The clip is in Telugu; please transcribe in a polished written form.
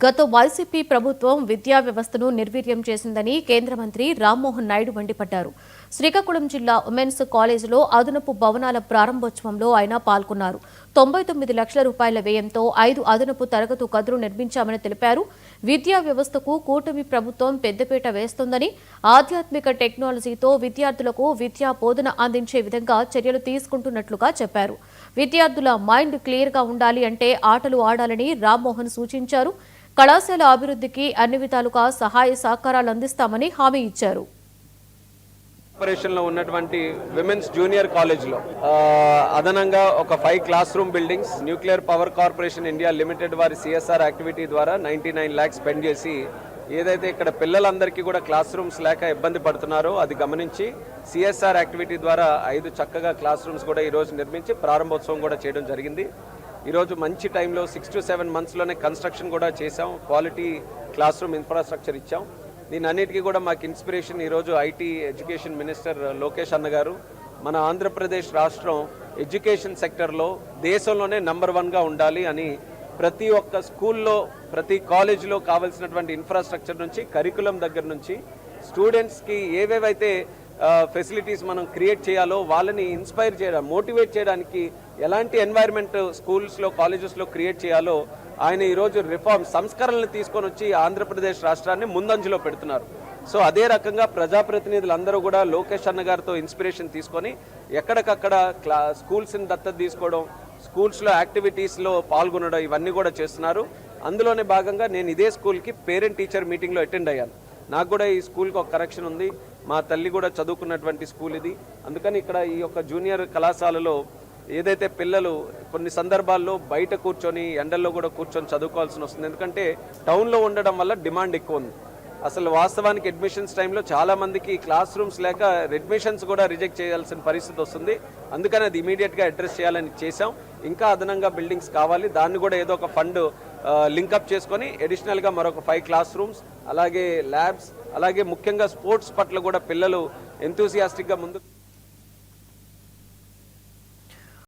గత వైసీపీ ప్రభుత్వం విద్యా వ్యవస్థను నిర్వీర్యం చేసిందని కేంద్ర మంత్రి రామ్మోహన్ నాయుడు మండిపడ్డారు. శ్రీకాకుళం జిల్లా ఉమెన్స్ కాలేజీలో అదనపు భవనాల ప్రారంభోత్సవంలో ఆయన పాల్గొన్నారు. 99 లక్షల రూపాయల వ్యయంతో 5 అదనపు తరగతి గదులు నిర్మించామని తెలిపారు. విద్యా వ్యవస్థకు కూటమి ప్రభుత్వం పెద్దపీట వేస్తోందని, ఆధ్యాత్మిక టెక్నాలజీతో విద్యార్థులకు విద్యా బోధన అందించే విధంగా చర్యలు తీసుకుంటున్నట్లుగా చెప్పారు. విద్యార్థుల మైండ్ క్లియర్ గా ఉండాలి అంటే ఆటలు ఆడాలని రామ్మోహన్ సూచించారు. కళాశాల అభివృద్ధికి అన్ని విధాలుగా సహాయ సహకారాలు అందిస్తామని హామీ ఇచ్చారు. ఆపరేషన్లో ఉన్నటువంటి విమెన్స్ జూనియర్ కాలేజ్లో అదనంగా ఒక 5 class room buildings nuclear power corporation India limited వారి సిఎస్ఆర్ యాక్టివిటీ ద్వారా 99 lakhs స్పెండ్ చేసి ఏదైతే ఇక్కడ పిల్లలందరికీ కూడా క్లాస్ రూమ్స్ లేక ఇబ్బంది పడుతున్నారో అది గమనించి సిఎస్ఆర్ యాక్టివిటీ ద్వారా 5 చక్కగా క్లాస్ రూమ్స్ కూడా ఈరోజు నిర్మించి ప్రారంభోత్సవం కూడా చేయడం జరిగింది. ఈరోజు మంచి టైంలో 6 to 7 monthsలోనే కన్స్ట్రక్షన్ కూడా చేసాం. క్వాలిటీ క్లాస్ రూమ్ ఇన్ఫ్రాస్ట్రక్చర్ ఇచ్చాం. దీని అన్నిటికీ కూడా మాకు ఇన్స్పిరేషన్ ఈరోజు ఐటీ ఎడ్యుకేషన్ మినిస్టర్ లోకేష్ అన్న గారు. మన ఆంధ్రప్రదేశ్ రాష్ట్రం ఎడ్యుకేషన్ సెక్టర్లో దేశంలోనే నంబర్ 1గా ఉండాలి అని ప్రతి ఒక్క స్కూల్లో ప్రతి కాలేజీలో కావాల్సినటువంటి ఇన్ఫ్రాస్ట్రక్చర్ నుంచి కరికులం దగ్గర నుంచి స్టూడెంట్స్కి ఏవేవైతే ఫెసిలిటీస్ మనం క్రియేట్ చేయాలో వాళ్ళని ఇన్స్పైర్ చేయడం మోటివేట్ చేయడానికి ఎలాంటి ఎన్వైర్న్మెంట్ స్కూల్స్లో కాలేజెస్లో క్రియేట్ చేయాలో ఆయన ఈరోజు సంస్కరణలు తీసుకొని వచ్చి ఆంధ్రప్రదేశ్ రాష్ట్రాన్ని ముందంజలో పెడుతున్నారు. సో అదే రకంగా ప్రజాప్రతినిధులందరూ కూడా లోకేష్ అన్న గారితో ఇన్స్పిరేషన్ తీసుకొని ఎక్కడికక్కడ స్కూల్స్ని దత్తత తీసుకోవడం, స్కూల్స్లో యాక్టివిటీస్లో పాల్గొనడం ఇవన్నీ కూడా చేస్తున్నారు. అందులోనే భాగంగా నేను ఇదే స్కూల్కి పేరెంట్ టీచర్ మీటింగ్లో అటెండ్ అయ్యాను. నాకు కూడా ఈ స్కూల్కి ఒక కరెక్షన్ ఉంది. మా తల్లి కూడా చదువుకున్నటువంటి స్కూల్ ఇది. అందుకని ఇక్కడ ఈ యొక్క జూనియర్ కళాశాలలో ఏదైతే పిల్లలు కొన్ని సందర్భాల్లో బయట కూర్చొని ఎండల్లో కూడా కూర్చొని చదువుకోవాల్సి వస్తుంది. ఎందుకంటే టౌన్లో ఉండడం వల్ల డిమాండ్ ఎక్కువ ఉంది. అసలు వాస్తవానికి అడ్మిషన్స్ టైంలో చాలా మందికి క్లాస్ రూమ్స్ లేక అడ్మిషన్స్ కూడా రిజెక్ట్ చేయాల్సిన పరిస్థితి వస్తుంది. అందుకని అది ఇమీడియట్గా అడ్రస్ చేయాలని చేసాం. ఇంకా అదనంగా బిల్డింగ్స్ కావాలి. దాన్ని కూడా ఏదో ఒక ఫండ్ లింకప్ చేసుకొని అడిషనల్గా మరొక 5 క్లాస్ రూమ్స్, అలాగే ల్యాబ్స్, అలాగే ముఖ్యంగా స్పోర్ట్స్ పట్ల కూడా పిల్లలు ఎంతూసియాస్టిక్గా ముందు